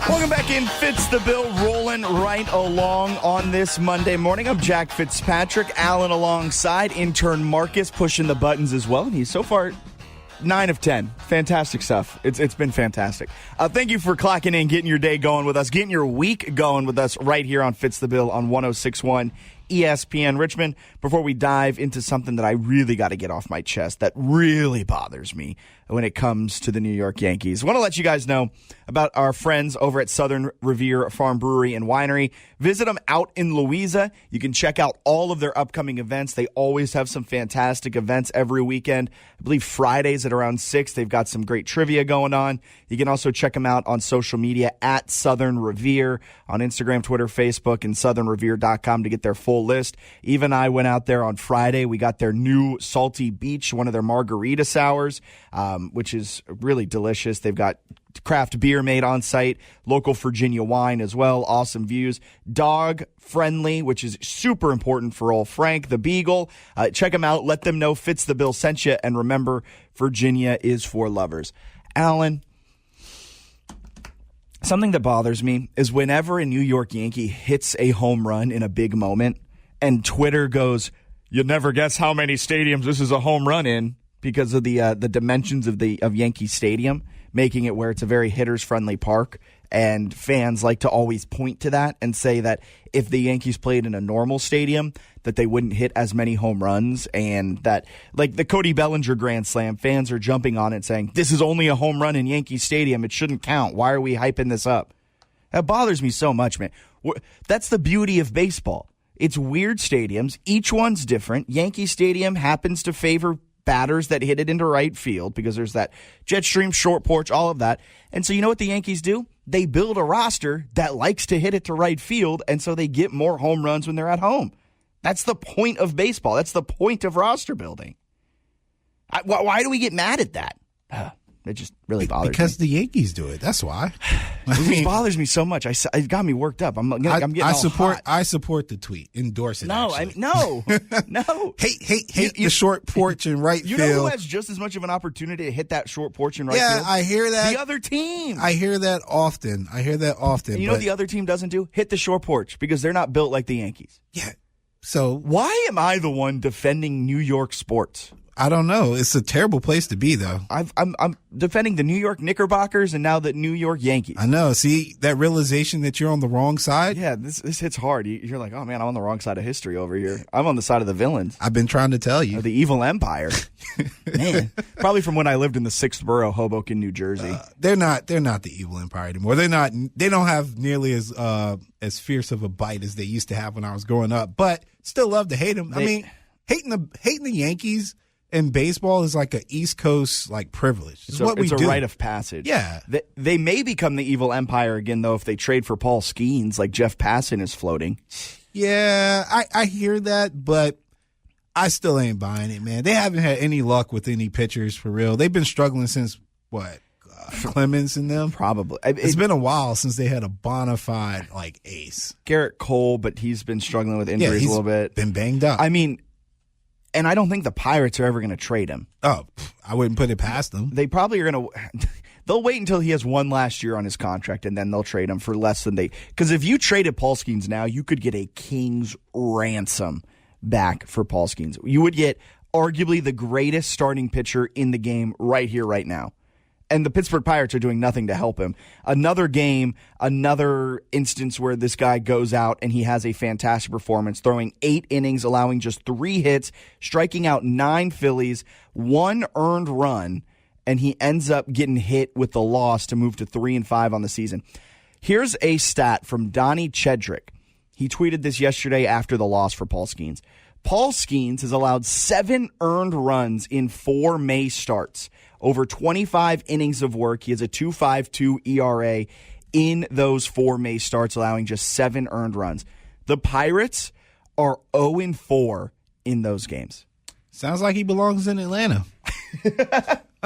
Welcome back in. Fitz the Bill rolling right along on this Monday morning. I'm Jack Fitzpatrick. Alan alongside. Intern Marcus pushing the buttons as well. And he's so far 9 of 10. Fantastic stuff. It's been fantastic. Thank you for clocking in, getting your day going with us, getting your week going with us right here on Fitz the Bill on 106.1 ESPN Richmond. Before we dive into something that I really got to get off my chest that really bothers me when it comes to the New York Yankees, I want to let you guys know about our friends over at Southern Revere Farm Brewery and Winery. Visit them out in Louisa. You can check out all of their upcoming events. They always have some fantastic events every weekend. I believe Fridays at around 6, they've got some great trivia going on. You can also check them out on social media at Southern Revere on Instagram, Twitter, Facebook, and southernrevere.com to get their full list. Even I went out there on Friday. We got their new Salty Beach, one of their margarita sours, which is really delicious. They've got craft beer made on site, local Virginia wine as well, awesome views, dog friendly, which is super important for old Frank the Beagle. Check them out, let them know Fitz the Bill sent you, and remember, Virginia is for lovers. Alan, something that bothers me is whenever a New York Yankee hits a home run in a big moment and Twitter goes, "You'll never guess how many stadiums this is a home run in," because of the dimensions of Yankee Stadium, making it where it's a very hitters-friendly park, and fans like to always point to that and say that if the Yankees played in a normal stadium, that they wouldn't hit as many home runs, and that, like the Cody Bellinger Grand Slam, fans are jumping on it saying, this is only a home run in Yankee Stadium, it shouldn't count, why are we hyping this up? That bothers me so much, man. That's the beauty of baseball. It's weird stadiums, each one's different. Yankee Stadium happens to favor batters that hit it into right field because there's that jet stream, short porch, all of that. And so you know what the Yankees do? They build a roster that likes to hit it to right field, and so they get more home runs when they're at home. That's the point of baseball. That's the point of roster building. Why do we get mad at that? It just really bothers me. Because the Yankees do it. That's why. It bothers me so much. It got me worked up. I'm getting all hot. I support the tweet. Endorse it. No, no. Hate the short porch in right field. You know who has just as much of an opportunity to hit that short porch in right field? Yeah, I hear that. The other team. I hear that often. And you know what the other team doesn't do? Hit the short porch because they're not built like the Yankees. Yeah. So why am I the one defending New York sports? I don't know. It's a terrible place to be, though. I'm defending the New York Knickerbockers and now the New York Yankees. I know. See, that realization that you're on the wrong side? Yeah, this hits hard. You're like, oh, man, I'm on the wrong side of history over here. I'm on the side of the villains. I've been trying to tell you. The evil empire. Man, probably from when I lived in the 6th borough, Hoboken, New Jersey. They're not the evil empire anymore. They don't have nearly as fierce of a bite as they used to have when I was growing up, but still love to hate them. I mean, hating the Yankees in baseball is like an East Coast privilege. It's what we do. It's a rite of passage. Yeah. They may become the evil empire again, though, if they trade for Paul Skeens, like Jeff Passan is floating. Yeah, I hear that, but I still ain't buying it, man. They haven't had any luck with any pitchers for real. They've been struggling since, Clemens and them? Probably. It's been a while since they had a bona fide, ace. Garrett Cole, but he's been struggling with injuries a little bit. Been banged up. I mean, and I don't think the Pirates are ever going to trade him. Oh, I wouldn't put it past them. They probably are going to – they'll wait until he has one last year on his contract, and then they'll trade him for less than they – because if you traded Paul Skeens now, you could get a king's ransom back for Paul Skeens. You would get arguably the greatest starting pitcher in the game right here, right now. And the Pittsburgh Pirates are doing nothing to help him. Another game, another instance where this guy goes out and he has a fantastic performance, throwing 8 innings, allowing just 3 hits, striking out 9 Phillies, 1 earned run, and he ends up getting hit with the loss to move to 3-5 on the season. Here's a stat from Donnie Chedrick. He tweeted this yesterday after the loss for Paul Skeens. Paul Skeens has allowed 7 earned runs in 4 May starts. Over 25 innings of work. He has a 2.52 ERA in those 4 May starts, allowing just 7 earned runs. The Pirates are 0-4 in those games. Sounds like he belongs in Atlanta. Do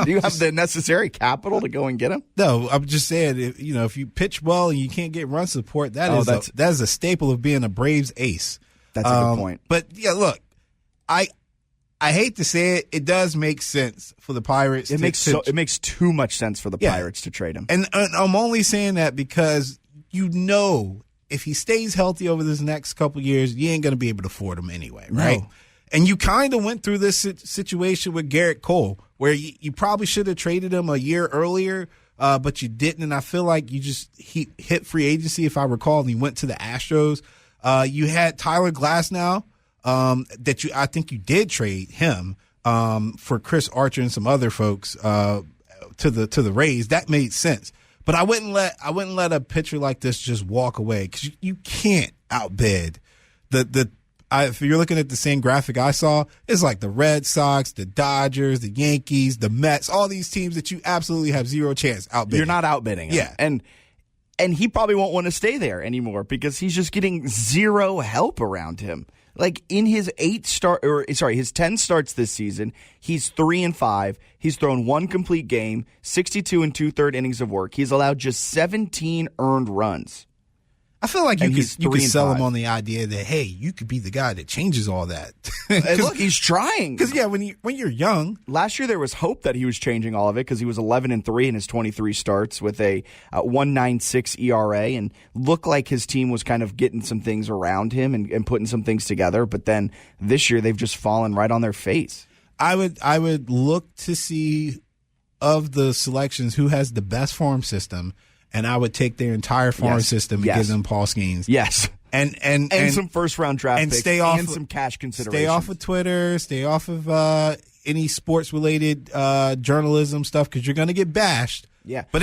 you have the necessary capital to go and get him? No, I'm just saying, if you pitch well and you can't get run support, that is a staple of being a Braves ace. That's a good point. But, yeah, look, I hate to say it, it does make sense for the Pirates. It makes too much sense for the Pirates to trade him. And I'm only saying that because if he stays healthy over this next couple years, you ain't going to be able to afford him anyway, right? No. And you kind of went through this situation with Garrett Cole, where you probably should have traded him a year earlier, but you didn't. And I feel like he hit free agency, if I recall, and he went to the Astros. You had Tyler Glasnow. I think you did trade him for Chris Archer and some other folks to the Rays. That made sense, but I wouldn't let a pitcher like this just walk away, because you can't outbid if you're looking at the same graphic I saw, it's like the Red Sox, the Dodgers, the Yankees, the Mets, all these teams that you absolutely have zero chance outbidding. You're not outbidding him. Yeah, and he probably won't want to stay there anymore because he's just getting zero help around him. Like in his 10 starts this season, he's 3-5. He's thrown one complete game, 62 and 2/3 innings of work. He's allowed just 17 earned runs. I feel like you could sell him on the idea that, hey, you could be the guy that changes all that. Look, he's trying. Because when you're young, last year there was hope that he was changing all of it, because he was 11-3 in his 23 starts with a 1.96 ERA, and looked like his team was kind of getting some things around him and putting some things together. But then this year they've just fallen right on their face. I would look to see, of the selections, who has the best farm system. And I would take their entire farm system and give them Paul Skeens. Yes. And some first-round draft picks and some cash considerations. Stay off of Twitter. Stay off of any sports-related journalism stuff, because you're going to get bashed. Yeah. But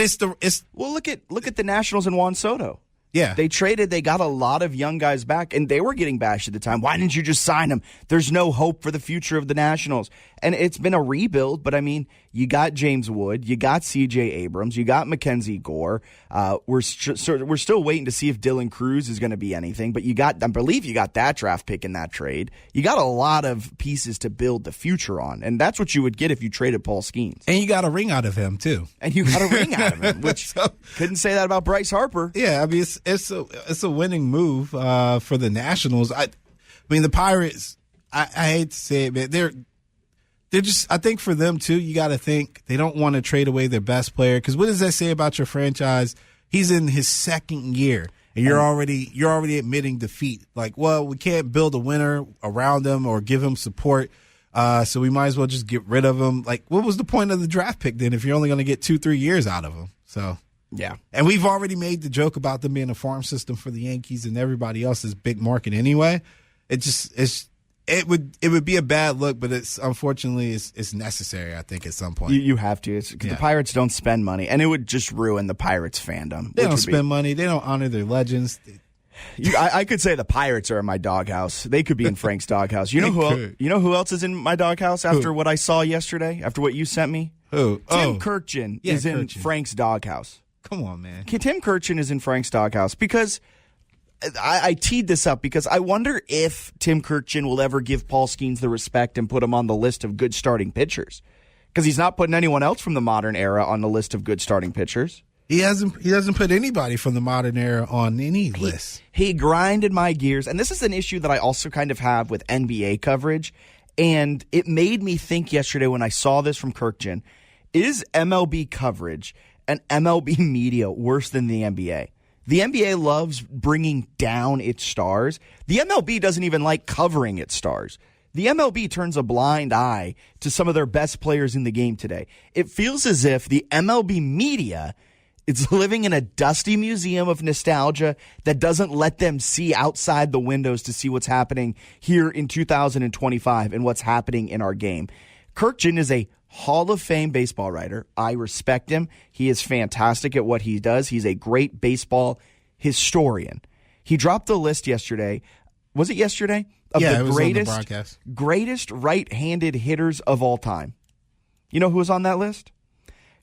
well, look at the Nationals and Juan Soto. Yeah. They got a lot of young guys back, and they were getting bashed at the time. Why didn't you just sign them? There's no hope for the future of the Nationals. And it's been a rebuild, but I mean, you got James Wood, you got C.J. Abrams, you got Mackenzie Gore. We're still waiting to see if Dylan Cruz is going to be anything, but I believe you got that draft pick in that trade. You got a lot of pieces to build the future on, and that's what you would get if you traded Paul Skeens. And you got a ring out of him, too. And you got a ring out of him, which couldn't say that about Bryce Harper. Yeah, I mean, it's a winning move for the Nationals. I mean, the Pirates, I hate to say it, man, they're just, I think for them too, you got to think they don't want to trade away their best player, because what does that say about your franchise? He's in his second year, and you're already admitting defeat. Like, well, we can't build a winner around him or give him support, so we might as well just get rid of him. Like, what was the point of the draft pick then if you're only going to get 2-3 years out of him? So. Yeah. And we've already made the joke about them being a farm system for the Yankees and everybody else's big market anyway. It would be a bad look, but unfortunately it's necessary, I think, at some point. You have to. The Pirates don't spend money, and it would just ruin the Pirates fandom. They don't spend money. They don't honor their legends. I could say the Pirates are in my doghouse. They could be in Frank's doghouse. You know who else is in my doghouse after what I saw yesterday, after what you sent me? Who? Tim Kurkjian is in Frank's doghouse. Come on, man. Tim Kurkjian is in Frank's doghouse because I teed this up because I wonder if Tim Kurkjian will ever give Paul Skeens the respect and put him on the list of good starting pitchers, because he's not putting anyone else from the modern era on the list of good starting pitchers. He doesn't put anybody from the modern era on any list. He grinded my gears, and this is an issue that I also kind of have with NBA coverage, and it made me think yesterday when I saw this from Kurkjian, is MLB coverage and MLB media worse than the NBA? The NBA loves bringing down its stars. The MLB doesn't even like covering its stars. The MLB turns a blind eye to some of their best players in the game today. It feels as if the MLB media is living in a dusty museum of nostalgia that doesn't let them see outside the windows to see what's happening here in 2025 and what's happening in our game. Kurkjian is a Hall of Fame baseball writer. I respect him. He is fantastic at what he does. He's a great baseball historian. He dropped the list yesterday. Was it yesterday? Of the greatest right-handed hitters of all time. You know who was on that list?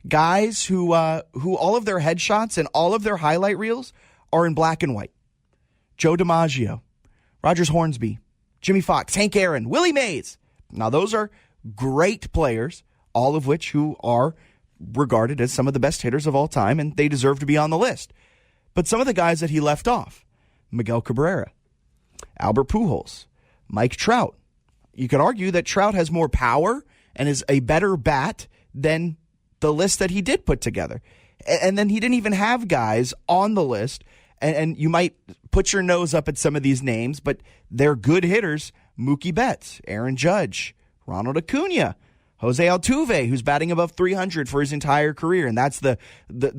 Guys who all of their headshots and all of their highlight reels are in black and white. Joe DiMaggio, Rogers Hornsby, Jimmy Fox, Hank Aaron, Willie Mays. Now those are great players, all of which who are regarded as some of the best hitters of all time, and they deserve to be on the list. But some of the guys that he left off, Miguel Cabrera, Albert Pujols, Mike Trout, you could argue that Trout has more power and is a better bat than the list that he did put together. And then he didn't even have guys on the list. And you might put your nose up at some of these names, but they're good hitters. Mookie Betts, Aaron Judge, Ronald Acuna, Jose Altuve, who's batting above 300 for his entire career. And that's the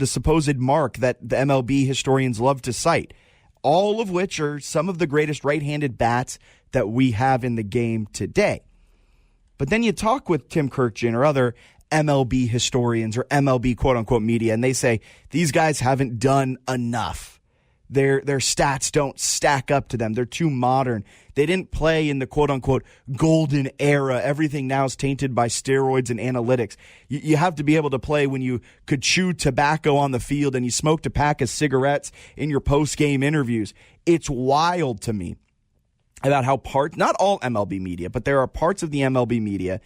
supposed mark that the MLB historians love to cite. All of which are some of the greatest right-handed bats that we have in the game today. But then you talk with Tim Kirkjian or other MLB historians or MLB quote-unquote media, and they say these guys haven't done enough. Their stats don't stack up to them. They're too modern. They didn't play in the quote-unquote golden era. Everything now is tainted by steroids and analytics. You have to be able to play when you could chew tobacco on the field and you smoked a pack of cigarettes in your post-game interviews. It's wild to me about how not all MLB media, but there are parts of the MLB media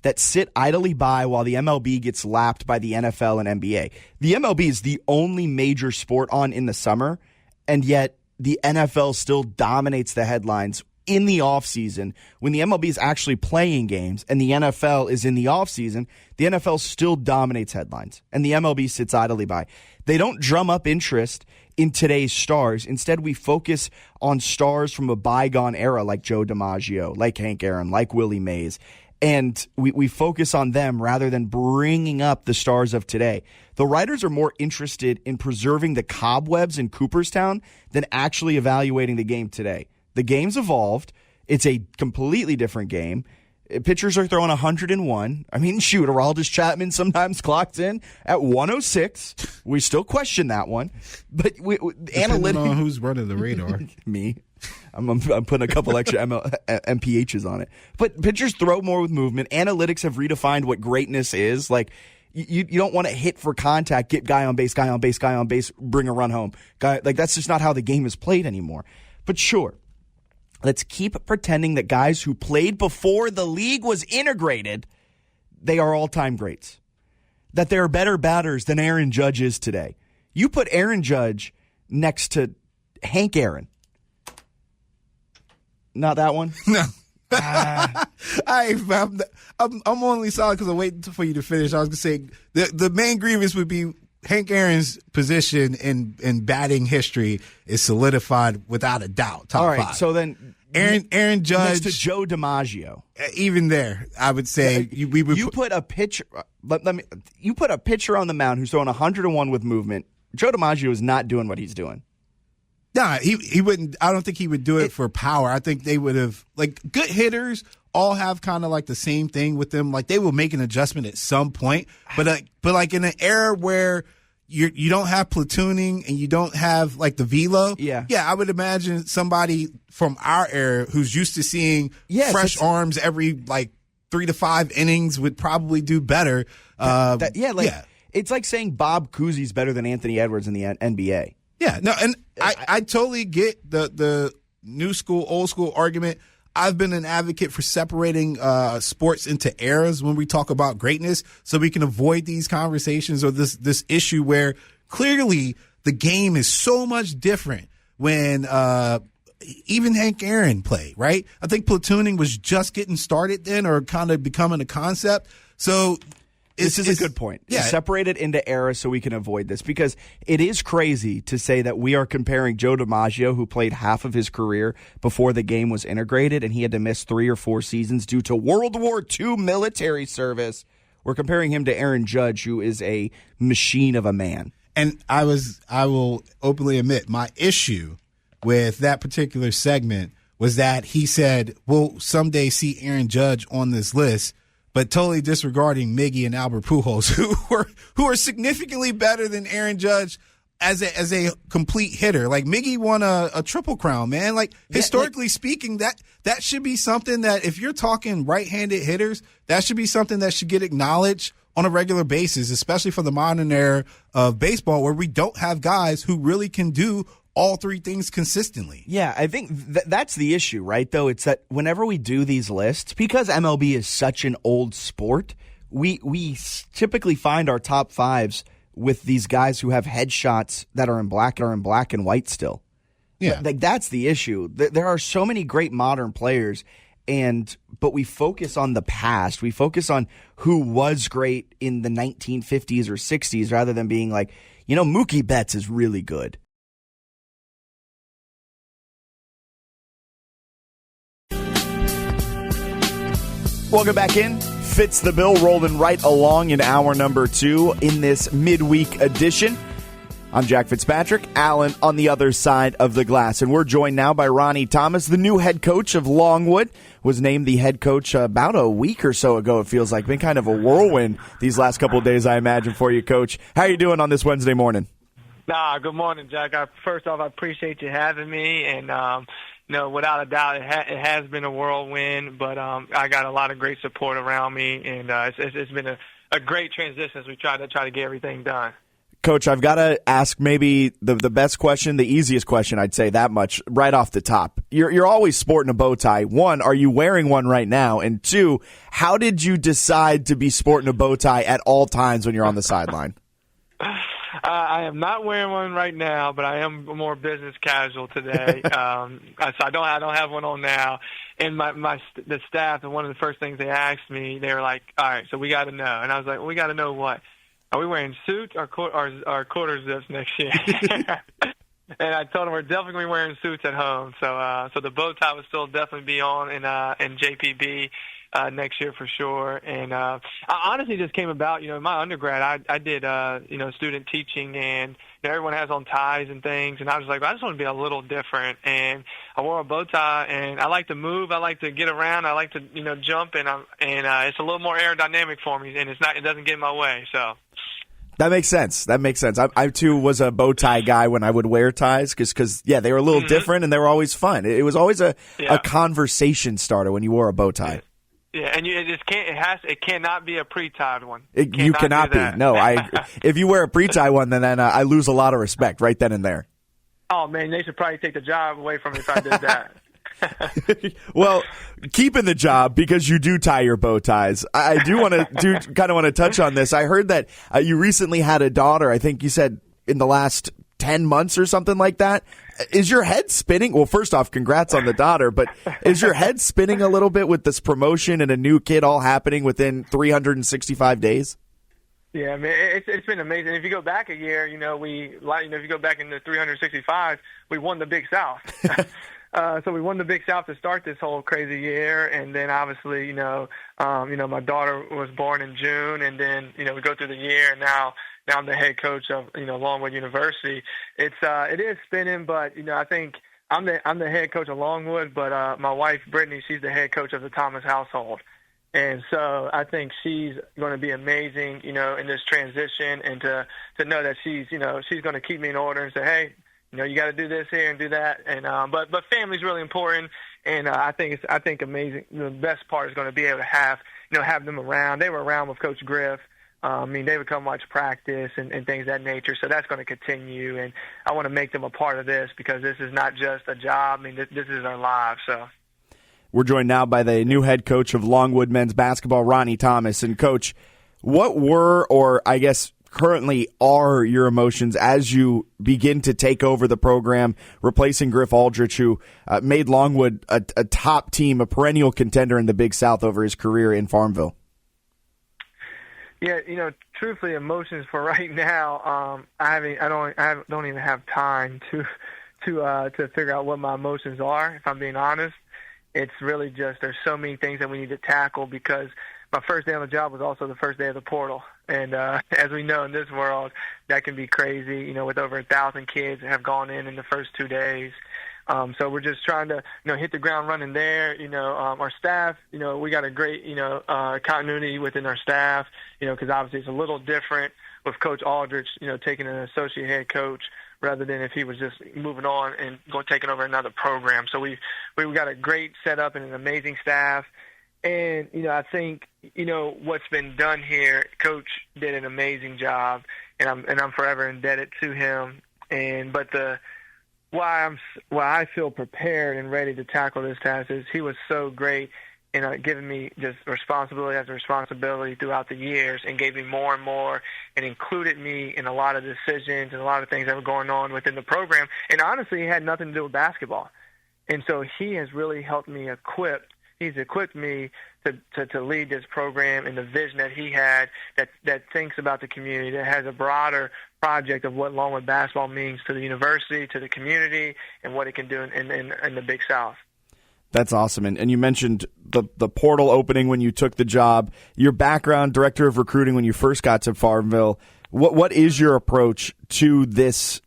that sit idly by while the MLB gets lapped by the NFL and NBA. The MLB is the only major sport on in the summer, and yet the NFL still dominates the headlines in the offseason. When the MLB is actually playing games and the NFL is in the offseason, the NFL still dominates headlines, and the MLB sits idly by. They don't drum up interest in today's stars. Instead, we focus on stars from a bygone era like Joe DiMaggio, like Hank Aaron, like Willie Mays. And we focus on them rather than bringing up the stars of today. The writers are more interested in preserving the cobwebs in Cooperstown than actually evaluating the game today. The game's evolved. It's a completely different game. Pitchers are throwing 101. I mean, shoot, Aroldis Chapman sometimes clocks in at 106. We still question that one. But analytics. On who's running the radar? Me. I'm putting a couple extra MPHs on it. But pitchers throw more with movement. Analytics have redefined what greatness is. Like, you don't want to hit for contact, get guy on base, bring a run home. That's just not how the game is played anymore. But sure, let's keep pretending that guys who played before the league was integrated, they are all-time greats. That they're better batters than Aaron Judge is today. You put Aaron Judge next to Hank Aaron. Not that one? No. I'm only solid because I'm waiting for you to finish. I was going to say the main grievance would be Hank Aaron's position in batting history is solidified without a doubt. Top all right, 5. So then Aaron Judge next to Joe DiMaggio. Even there, I would say you put a pitcher. You put a pitcher on the mound who's throwing 101 with movement. Joe DiMaggio is not doing what he's doing. Nah, he wouldn't. I don't think he would do it for power. I think they would have, like, good hitters all have kind of like the same thing with them. Like, they will make an adjustment at some point. But like in an era where you don't have platooning and you don't have like the velo. Yeah, I would imagine somebody from our era who's used to seeing fresh arms every like 3 to 5 innings would probably do better. It's like saying Bob Cousy's better than Anthony Edwards in the NBA. Yeah, no, and I totally get the new school, old school argument. I've been an advocate for separating sports into eras when we talk about greatness so we can avoid these conversations or this issue where clearly the game is so much different when even Hank Aaron played, right? I think platooning was just getting started then or kind of becoming a concept. So this is a good point. Yeah. Separate it into eras so we can avoid this because it is crazy to say that we are comparing Joe DiMaggio, who played half of his career before the game was integrated and he had to miss 3 or 4 seasons due to World War II military service. We're comparing him to Aaron Judge, who is a machine of a man. And I will openly admit my issue with that particular segment was that he said, we'll someday see Aaron Judge on this list, but totally disregarding Miggy and Albert Pujols, who are significantly better than Aaron Judge as a complete hitter. Like Miggy won a triple crown, man. Like historically speaking, that should be something that if you're talking right-handed hitters, that should be something that should get acknowledged on a regular basis, especially for the modern era of baseball where we don't have guys who really can do all 3 things consistently. Yeah, I think that's the issue, right, though? It's that whenever we do these lists, because MLB is such an old sport, we typically find our top 5s with these guys who have headshots that are in black and white still. Yeah. Like that's the issue. There are so many great modern players, but we focus on the past. We focus on who was great in the 1950s or 60s rather than being like, Mookie Betts is really good. Welcome back in. Fitz the Bill rolling right along in hour number 2 in this midweek edition. I'm Jack Fitzpatrick, Alan on the other side of the glass, and we're joined now by Ronnie Thomas, the new head coach of Longwood. Was named the head coach about a week or so ago, it feels like. Been kind of a whirlwind these last couple of days, I imagine, for you, Coach. How are you doing on this Wednesday morning? Good morning, Jack. First off, I appreciate you having me, and without a doubt, it has been a whirlwind, but I got a lot of great support around me, and it's been a great transition as we try to get everything done. Coach, I've got to ask maybe the best question, the easiest question, I'd say that much, right off the top. You're always sporting a bow tie. 1, are you wearing one right now? And 2, how did you decide to be sporting a bow tie at all times when you're on the sideline? I am not wearing one right now, but I am more business casual today. So I don't have one on now. And the staff, and one of the first things they asked me, they were like, "All right, so we got to know." And I was like, "We got to know what? Are we wearing suits or quarter zips next year?" And I told them we're definitely wearing suits at home. So the bow tie will still definitely be on in JPB. Next year for sure. And I honestly just came about, in my undergrad, I did, student teaching, and everyone has on ties and things. And I was like, I just want to be a little different. And I wore a bow tie, and I like to move. I like to get around. I like to, jump, and it's a little more aerodynamic for me, and it doesn't get in my way. So. That makes sense. I too was a bow tie guy when I would wear ties because they were a little different and they were always fun. It was always a conversation starter when you wore a bow tie. Yeah, and it cannot be a pre-tied one. You cannot be. No, I agree. If you wear a pre-tie one, then I lose a lot of respect right then and there. Oh man, they should probably take the job away from me if I did that. Well, keeping the job because you do tie your bow ties. I do want to touch on this. I heard that you recently had a daughter. I think you said in the last 10 months or something like that. Is your head spinning? Well, first off, congrats on the daughter, but is your head spinning a little bit with this promotion and a new kid all happening within 365 days? Yeah, I mean, it's been amazing. If you go back a year, if you go back into 365, we won the Big South. So we won the Big South to start this whole crazy year, and then obviously, my daughter was born in June, and then we go through the year, and now I'm the head coach of Longwood University. It is spinning, but I think I'm the head coach of Longwood, but my wife Brittany, she's the head coach of the Thomas household, and so I think she's going to be amazing, in this transition, and to know that she's going to keep me in order and say, hey, you got to do this here and do that, and but family's really important, and I think amazing. The best part is going to be able to have them around. They were around with Coach Griff. They would come watch practice and things of that nature. So that's going to continue, and I want to make them a part of this because this is not just a job. This is our lives. So we're joined now by the new head coach of Longwood men's basketball, Ronnie Thomas. And Coach, what were, or I guess currently are, your emotions as you begin to take over the program, replacing Griff Aldrich, who made Longwood a top team, a perennial contender in the Big South over his career in Farmville? Yeah, truthfully, emotions for right now. I don't even have time to figure out what my emotions are. If I'm being honest, it's really just there's so many things that we need to tackle because my first day on the job was also the first day of the portal, and as we know in this world, that can be crazy. With over 1,000 kids that have gone in the first 2 days. So we're just trying to, hit the ground running there. Our staff, we got a great, continuity within our staff, because obviously it's a little different with Coach Aldrich, taking an associate head coach rather than if he was just moving on and taking over another program. So we got a great setup and an amazing staff. And, I think, what's been done here, Coach did an amazing job, and I'm forever indebted to him. But why I feel prepared and ready to tackle this task is he was so great in giving me just responsibility after responsibility throughout the years and gave me more and more and included me in a lot of decisions and a lot of things that were going on within the program. And honestly, it had nothing to do with basketball. And so he has really helped me equip he's equipped me to lead this program and the vision that he had that thinks about the community, that has a broader project of what Longwood basketball means to the university, to the community, and what it can do in the Big South. That's awesome. And you mentioned the portal opening when you took the job, your background, director of recruiting when you first got to Farmville. What is your approach to this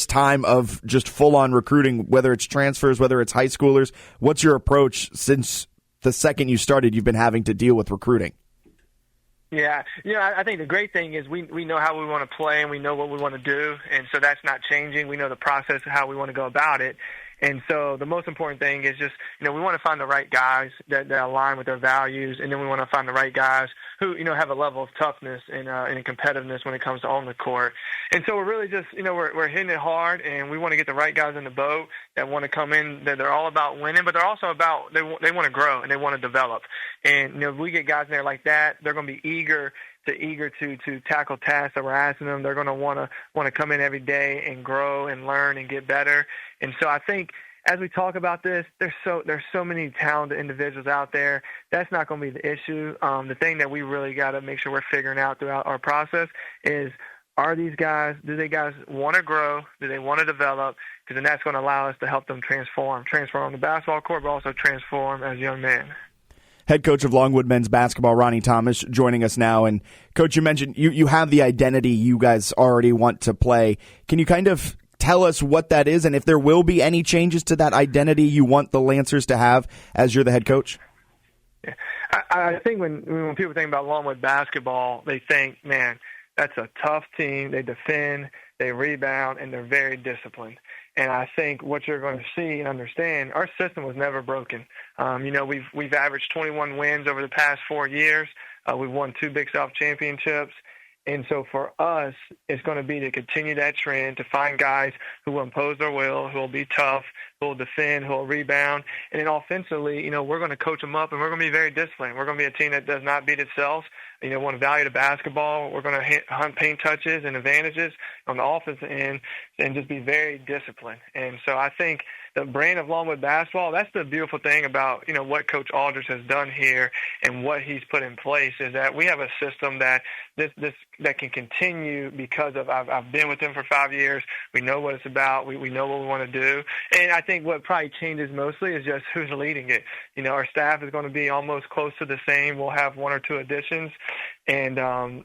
time of just full-on recruiting, whether it's transfers, whether it's high schoolers? What's your approach since the second you started you've been having to deal with recruiting? Yeah, I think the great thing is we know how we want to play and we know what we want to do, and so that's not changing. We know the process of how we want to go about it. And so the most important thing is just, we want to find the right guys that align with their values, and then we want to find the right guys who, have a level of toughness and competitiveness when it comes to on the court. And so we're really just, we're hitting it hard, and we want to get the right guys in the boat that want to come in, that they're all about winning, but they're also about, they want to grow and they want to develop. And, if we get guys in there like that, they're going to be eager to tackle tasks that we're asking them. They're going to want to come in every day and grow and learn and get better. And so I think as we talk about this, there's so many talented individuals out there. That's not going to be the issue. The thing that we really got to make sure we're figuring out throughout our process is, are these guys, do they guys want to grow? Do they want to develop? Because then that's going to allow us to help them transform on the basketball court, but also transform as young men. Head coach of Longwood men's basketball, Ronnie Thomas, joining us now. And, Coach, you mentioned you have the identity you guys already want to play. Can you kind of tell us what that is and if there will be any changes to that identity you want the Lancers to have as you're the head coach? Yeah. I think when people think about Longwood basketball, they think, man, that's a tough team. They defend, they rebound, and they're very disciplined. And I think what you're going to see and understand, our system was never broken. We've averaged 21 wins over the past 4 years. We've won 2 Big South championships. And so for us, it's going to be to continue that trend, to find guys who will impose their will, who will be tough, who will defend, who will rebound. And then offensively, we're going to coach them up, and we're going to be very disciplined. We're going to be a team that does not beat itself. Want to value the basketball. We're going to hunt paint touches and advantages on the offensive end and just be very disciplined. And so I think the brand of Longwood basketball, that's the beautiful thing about, what Coach Aldridge has done here and what he's put in place is that we have a system that that can continue because of I've been with him for 5 years. We know what it's about. We know what we want to do. And I think what probably changes mostly is just who's leading it. Our staff is going to be almost close to the same. We'll have 1 or 2 additions. And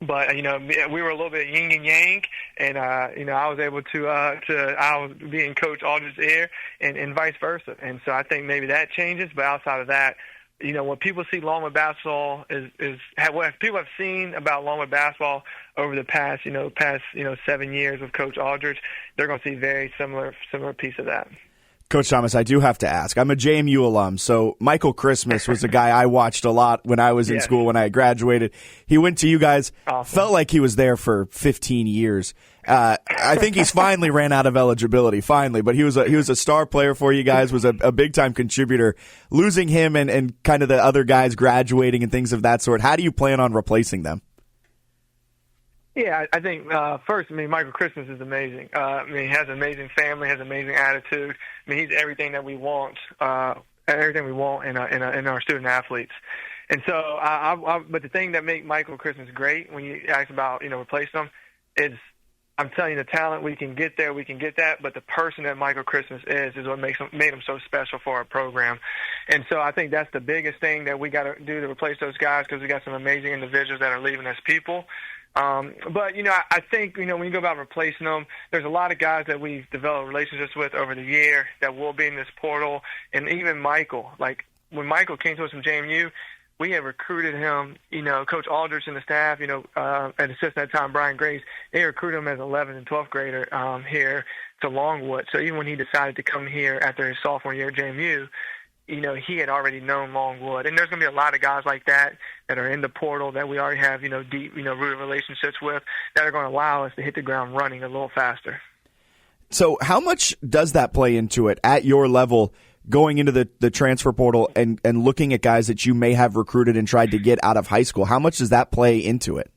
but we were a little bit yin and yang, and I was able to I was being Coach Aldridge's ear, and vice versa. And so I think maybe that changes. But outside of that, what people see Longwood basketball what people have seen about Longwood basketball over the past 7 years of Coach Aldridge, they're going to see very similar piece of that. Coach Thomas, I do have to ask. I'm a JMU alum, so Michael Christmas was a guy I watched a lot when I was in school, when I graduated. He went to you guys, awesome. Felt like he was there for 15 years. I think he's finally ran out of eligibility, but he was a star player for you guys, was a big-time contributor. Losing him and kind of the other guys graduating and things of that sort, how do you plan on replacing them? Yeah, I think first, Michael Christmas is amazing. He has an amazing family, has an amazing attitude. He's everything that we want, in our student athletes. And so, but the thing that makes Michael Christmas great when you ask about replacing him is, I'm telling you, the talent we can get there, we can get that. But the person that Michael Christmas is what made him so special for our program. And so I think that's the biggest thing that we got to do to replace those guys, because we got some amazing individuals that are leaving as people. But I think when you go about replacing them, there's a lot of guys that we've developed relationships with over the year that will be in this portal, and even Michael. Like when Michael came to us from JMU, we had recruited him. Coach Aldridge and the staff, and assistant at that time Brian Grace, they recruited him as an 11th and 12th grader here to Longwood. So even when he decided to come here after his sophomore year at JMU, he had already known Longwood. And there's going to be a lot of guys like that are in the portal that we already have, deep, rooted relationships with, that are going to allow us to hit the ground running a little faster. So how much does that play into it at your level, going into the transfer portal and looking at guys that you may have recruited and tried to get out of high school? How much does that play into it?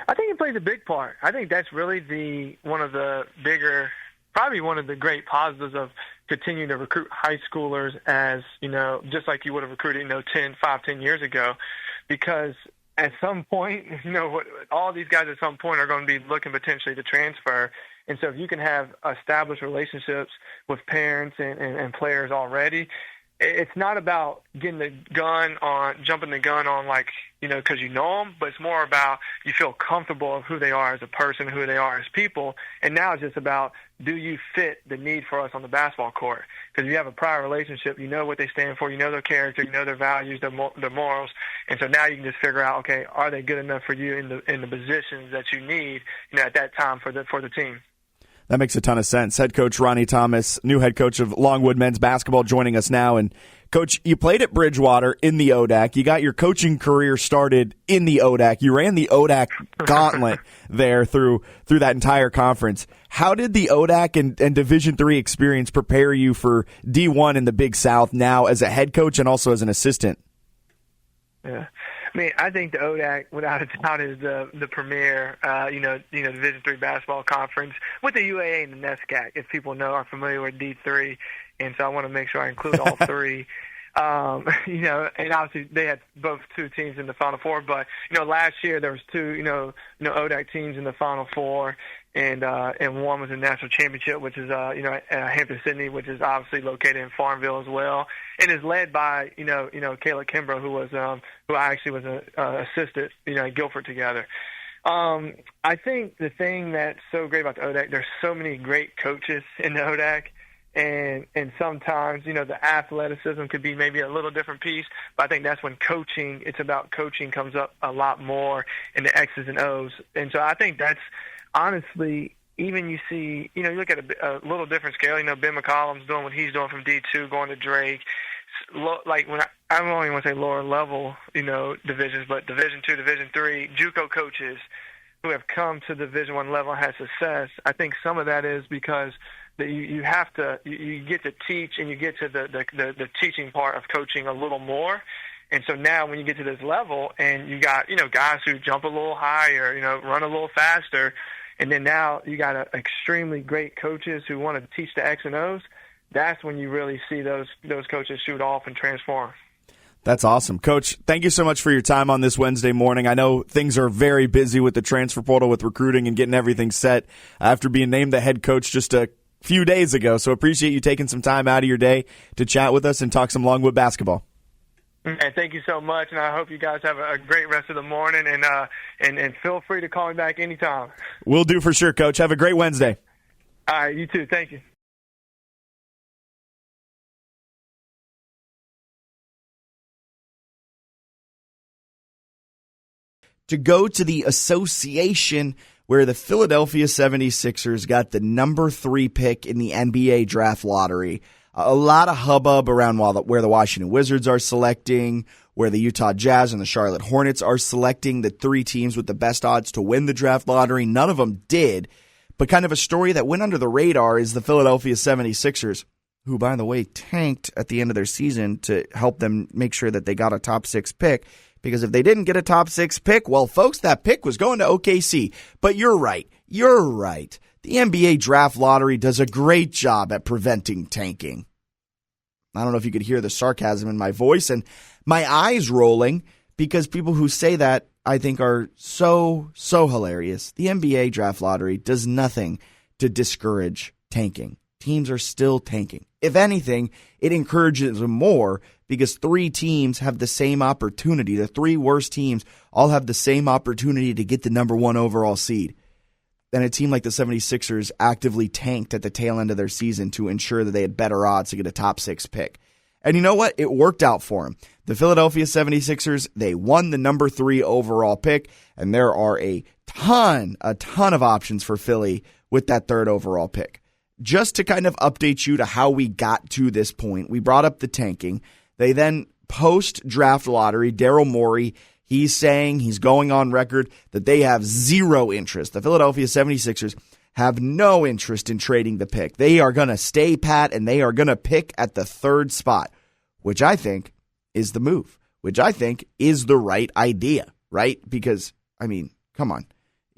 I think it plays a big part. I think that's really one of the great positives of continue to recruit high schoolers as, just like you would have recruited, 10 years ago, because at some point, all these guys at some point are going to be looking potentially to transfer. And so if you can have established relationships with parents and players already, it's not about jumping the gun on because you know them, but it's more about you feel comfortable of who they are as a person, who they are as people. And now it's just about, do you fit the need for us on the basketball court? Because if you have a prior relationship, you know what they stand for, you know their character, you know their values, their morals. And so now you can just figure out, okay, are they good enough for you in the positions that you need, at that time for the team? That makes a ton of sense. Head coach Ronnie Thomas, new head coach of Longwood men's basketball, joining us now. And Coach, you played at Bridgewater in the ODAC. You got your coaching career started in the ODAC. You ran the ODAC gauntlet there through that entire conference. How did the ODAC and Division III experience prepare you for D1 in the Big South now as a head coach and also as an assistant? Yeah. I think the ODAC, without a doubt, is the premier, Division III basketball conference with the UAA and the NESCAC, if people are familiar with D3. And so I want to make sure I include all three. And obviously they had both two teams in the Final Four, but, last year there was two, ODAC teams in the Final Four, and one was a national championship, which is, Hampton-Sydney, which is obviously located in Farmville as well, and is led by, Kayla Kimbrough, who I actually was an assistant, at Guilford together. I think the thing that's so great about the ODAC, there's so many great coaches in the ODAC. And sometimes, the athleticism could be maybe a little different piece, but I think that's when it's about coaching comes up a lot more in the X's and O's. And so I think that's honestly, even you see, you look at a little different scale, Ben McCollum's doing what he's doing from D2, going to Drake. I don't even want to say lower level, divisions, but Division II, Division III, JUCO coaches who have come to Division I level and had success. I think some of that is because that you get to teach, and you get to the teaching part of coaching a little more. And so now when you get to this level and you got, guys who jump a little higher, run a little faster, and then now you got extremely great coaches who want to teach the X and O's, that's when you really see those coaches shoot off and transform. That's awesome. Coach, thank you so much for your time on this Wednesday morning. I know things are very busy with the transfer portal, with recruiting and getting everything set after being named the head coach just a few days ago. So appreciate you taking some time out of your day to chat with us and talk some Longwood basketball. And thank you so much, and I hope you guys have a great rest of the morning, and feel free to call me back anytime. Will do for sure, Coach. Have a great Wednesday. All right, you too. Thank you. To go to the association where the Philadelphia 76ers got the number 3 pick in the NBA draft lottery. A lot of hubbub around where the Washington Wizards are selecting, where the Utah Jazz and the Charlotte Hornets are selecting the 3 teams with the best odds to win the draft lottery. None of them did, but kind of a story that went under the radar is the Philadelphia 76ers, who, by the way, tanked at the end of their season to help them make sure that they got a top 6 pick. Because if they didn't get a top 6 pick, well, folks, that pick was going to OKC. But you're right. The NBA draft lottery does a great job at preventing tanking. I don't know if you could hear the sarcasm in my voice and my eyes rolling, because people who say that I think are so hilarious. The NBA draft lottery does nothing to discourage tanking. Teams are still tanking. If anything, it encourages them more because 3 teams have the same opportunity. The 3 worst teams all have the same opportunity to get the number 1 overall seed. And a team like the 76ers actively tanked at the tail end of their season to ensure that they had better odds to get a top 6 pick. And you know what? It worked out for them. The Philadelphia 76ers, they won the number 3 overall pick, and there are a ton of options for Philly with that 3rd overall pick. Just to kind of update you to how we got to this point, we brought up the tanking. They then post-draft lottery, Daryl Morey, he's saying, he's going on record that they have zero interest. The Philadelphia 76ers have no interest in trading the pick. They are going to stay pat, and they are going to pick at the 3rd spot, which I think is the move, which I think is the right idea, right? Because, I mean, come on.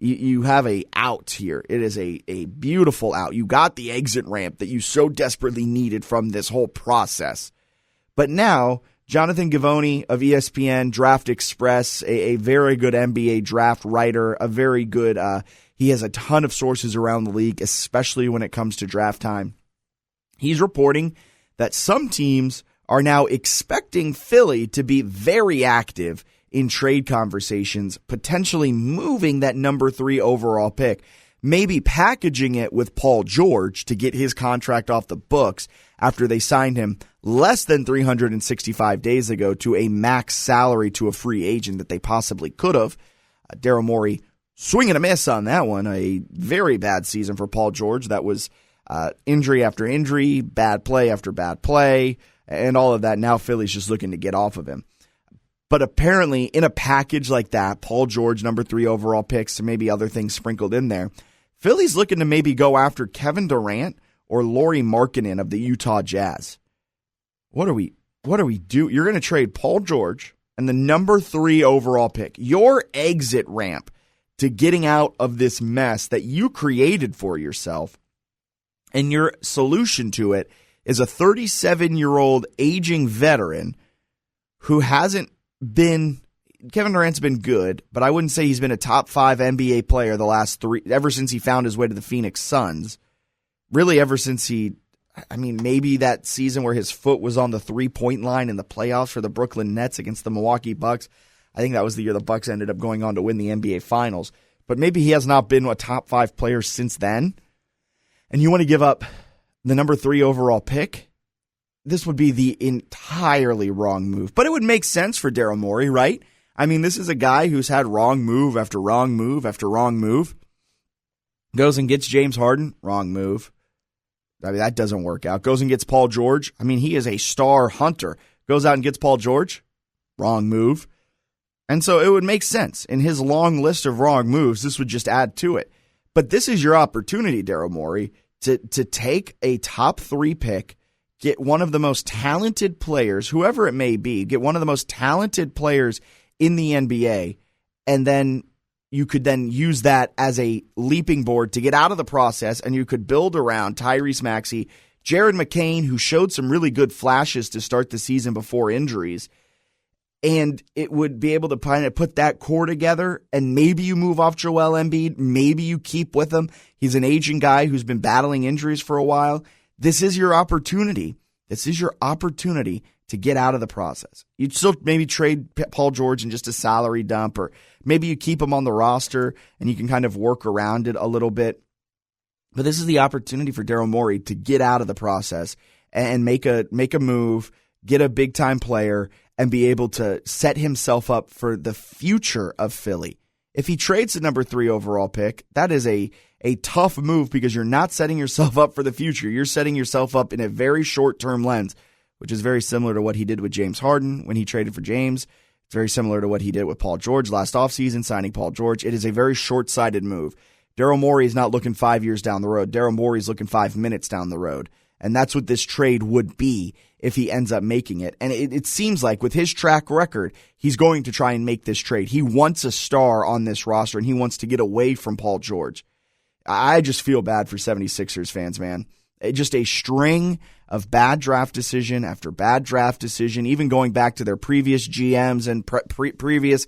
You have a out here. It is a beautiful out. You got the exit ramp that you so desperately needed from this whole process. But now, Jonathan Givony of ESPN Draft Express, a very good NBA draft writer, a very good, he has a ton of sources around the league, especially when it comes to draft time. He's reporting that some teams are now expecting Philly to be very active in trade conversations, potentially moving that number 3 overall pick, maybe packaging it with Paul George to get his contract off the books after they signed him less than 365 days ago to a max salary to a free agent that they possibly could have. Daryl Morey swing and a miss on that one. A very bad season for Paul George. That was injury after injury, bad play after bad play, and all of that. Now Philly's just looking to get off of him. But apparently, in a package like that, Paul George, number 3 overall picks, and maybe other things sprinkled in there, Philly's looking to maybe go after Kevin Durant or Lauri Markkanen of the Utah Jazz. What are we doing? You're going to trade Paul George and the number 3 overall pick, your exit ramp to getting out of this mess that you created for yourself, and your solution to it is a 37-year-old aging veteran who hasn't been, Kevin Durant's been good, but I wouldn't say he's been a top 5 NBA player the last 3, ever since he found his way to the Phoenix Suns. Really ever since maybe that season where his foot was on the 3-point line in the playoffs for the Brooklyn Nets against the Milwaukee Bucks. I think that was the year the Bucks ended up going on to win the NBA Finals. But maybe he has not been a top 5 player since then. And you want to give up the number 3 overall pick? This would be the entirely wrong move. But it would make sense for Daryl Morey, right? I mean, this is a guy who's had wrong move after wrong move after wrong move. Goes and gets James Harden, wrong move. I mean, that doesn't work out. Goes and gets Paul George. I mean, he is a star hunter. Goes out and gets Paul George, wrong move. And so it would make sense. In his long list of wrong moves, this would just add to it. But this is your opportunity, Daryl Morey, to take a top 3 pick, get one of the most talented players, whoever it may be, get one of the most talented players in the NBA, and then you could then use that as a leaping board to get out of the process, and you could build around Tyrese Maxey, Jared McCain, who showed some really good flashes to start the season before injuries, and it would be able to kind of put that core together, and maybe you move off Joel Embiid, maybe you keep with him. He's an aging guy who's been battling injuries for a while. This is your opportunity. This is your opportunity to get out of the process. You'd still maybe trade Paul George in just a salary dump, or maybe you keep him on the roster and you can kind of work around it a little bit. But this is the opportunity for Daryl Morey to get out of the process and make a move, get a big-time player, and be able to set himself up for the future of Philly. If he trades the number 3 overall pick, that is a tough move because you're not setting yourself up for the future. You're setting yourself up in a very short-term lens, which is very similar to what he did with James Harden when he traded for James. It's very similar to what he did with Paul George last offseason, signing Paul George. It is a very short-sighted move. Daryl Morey is not looking 5 years down the road. Daryl Morey is looking 5 minutes down the road. And that's what this trade would be if he ends up making it. And it seems like with his track record, he's going to try and make this trade. He wants a star on this roster, and he wants to get away from Paul George. I just feel bad for 76ers fans, man. Just a string of bad draft decision after bad draft decision, even going back to their previous GMs and previous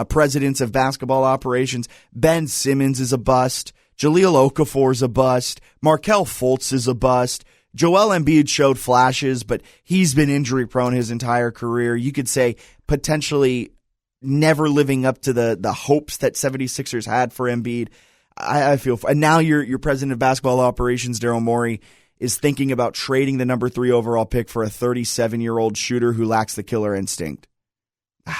presidents of basketball operations. Ben Simmons is a bust. Jahlil Okafor is a bust. Markelle Fultz is a bust. Joel Embiid showed flashes, but he's been injury-prone his entire career. You could say potentially never living up to the hopes that 76ers had for Embiid. I feel, and now your president of basketball operations, Daryl Morey, is thinking about trading the number 3 overall pick for a 37-year-old shooter who lacks the killer instinct. It's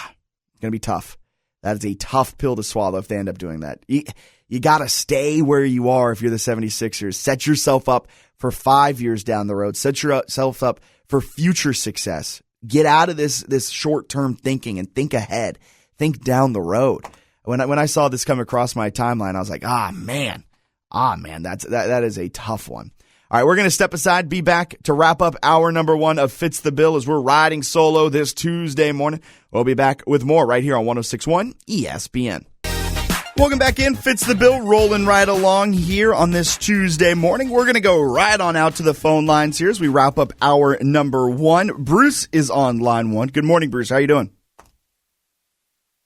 going to be tough. That is a tough pill to swallow if they end up doing that. You got to stay where you are if you're the 76ers. Set yourself up for 5 years down the road. Set yourself up for future success. Get out of this short-term thinking and think ahead. Think down the road. When I saw this come across my timeline, I was like, man, that is a tough one. All right, we're going to step aside, be back to wrap up hour number 1 of Fitz the Bill as we're riding solo this Tuesday morning. We'll be back with more right here on 106.1 ESPN. Welcome back in. Fitz the Bill rolling right along here on this Tuesday morning. We're going to go right on out to the phone lines here as we wrap up hour number one. Bruce is on line one. Good morning, Bruce. How you doing?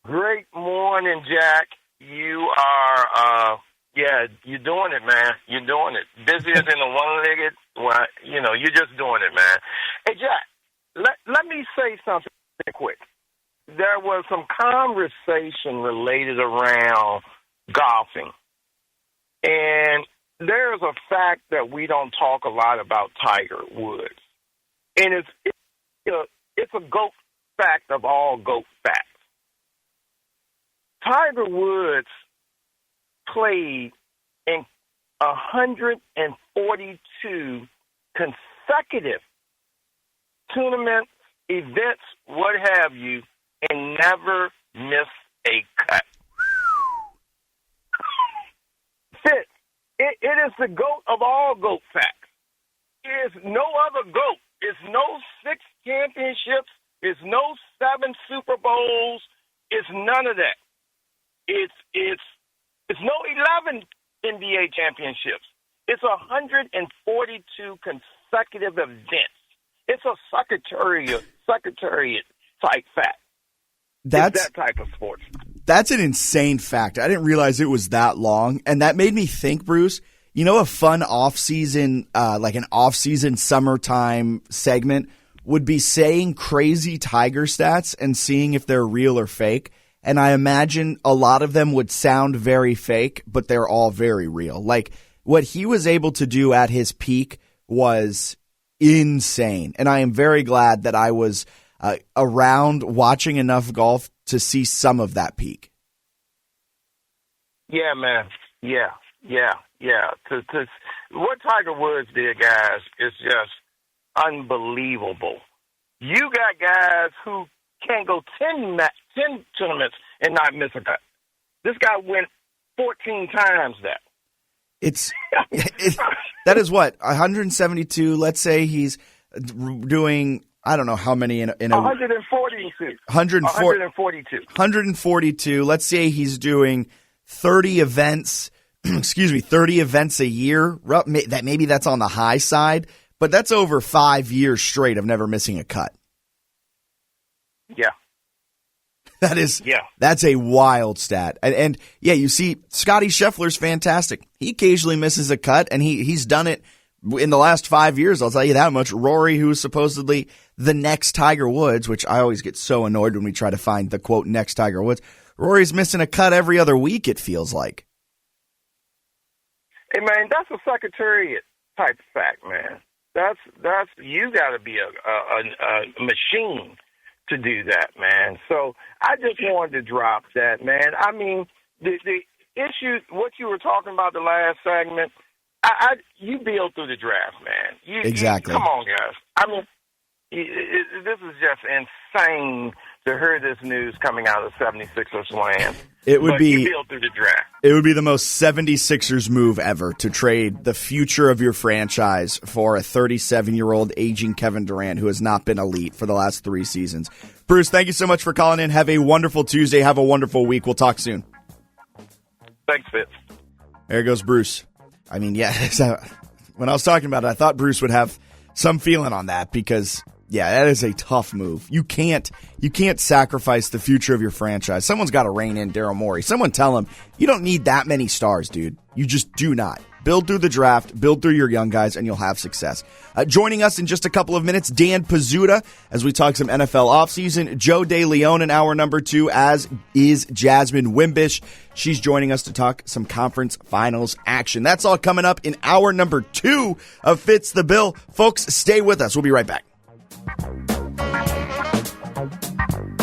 Great morning, Jack. You are, you're doing it, man. You're doing it. Busier than a one-legged, well, you're just doing it, man. Hey, Jack, let me say something quick. There was some conversation related around golfing. And there's a fact that we don't talk a lot about Tiger Woods. And it's a GOAT fact of all GOAT facts. Tiger Woods played in 142 consecutive tournaments, events, what have you, and never missed a cut. Fitz, it is the GOAT of all GOAT facts. There is no other GOAT. It's no 6 championships. It's no 7 Super Bowls. It's none of that. It's no 11 NBA championships. It's 142 consecutive events. It's a secretariat type fact. That's that type of sports. That's an insane fact. I didn't realize it was that long, and that made me think, Bruce. A fun off-season, like an off-season summertime segment would be saying crazy Tiger stats and seeing if they're real or fake. And I imagine a lot of them would sound very fake, but they're all very real. Like what he was able to do at his peak was insane. And I am very glad that I was around watching enough golf to see some of that peak. Yeah, man. Yeah. What Tiger Woods did, guys, is just unbelievable. You got guys who can't go 10 tournaments and not miss a cut. This guy went 14 times that. That is what, 172. Let's say he's doing, I don't know how many in a 142. 142. Let's say he's doing 30 events. 30 events a year. Maybe that's on the high side, but that's over 5 years straight of never missing a cut. Yeah. That's a wild stat. And you see, Scottie Scheffler's fantastic. He occasionally misses a cut, and he's done it in the last 5 years. I'll tell you that much. Rory, who is supposedly the next Tiger Woods, which I always get so annoyed when we try to find the, quote, next Tiger Woods. Rory's missing a cut every other week, it feels like. Hey, man, that's a secretariat type fact, man. That's you got to be a machine to do that, man. So I just wanted to drop that, man. I mean, the issue, what you were talking about the last segment, you build through the draft, man. Exactly. Come on, guys. I mean, this is just insane to hear this news coming out of 76ers land. You build through the draft. It would be the most 76ers move ever to trade the future of your franchise for a 37-year-old aging Kevin Durant who has not been elite for the last 3 seasons. Bruce, thank you so much for calling in. Have a wonderful Tuesday. Have a wonderful week. We'll talk soon. Thanks, Fitz. There goes Bruce. I mean, when I was talking about it, I thought Bruce would have some feeling on that because, that is a tough move. You can't sacrifice the future of your franchise. Someone's got to rein in Daryl Morey. Someone tell him, you don't need that many stars, dude. You just do not. Build through the draft, build through your young guys, and you'll have success. Joining us in just a couple of minutes, Dan Pizzuta, as we talk some NFL offseason. Joe DeLeon in hour number 2, as is Jasmine Wimbish. She's joining us to talk some conference finals action. That's all coming up in hour number 2 of Fitz the Bill. Folks, stay with us. We'll be right back.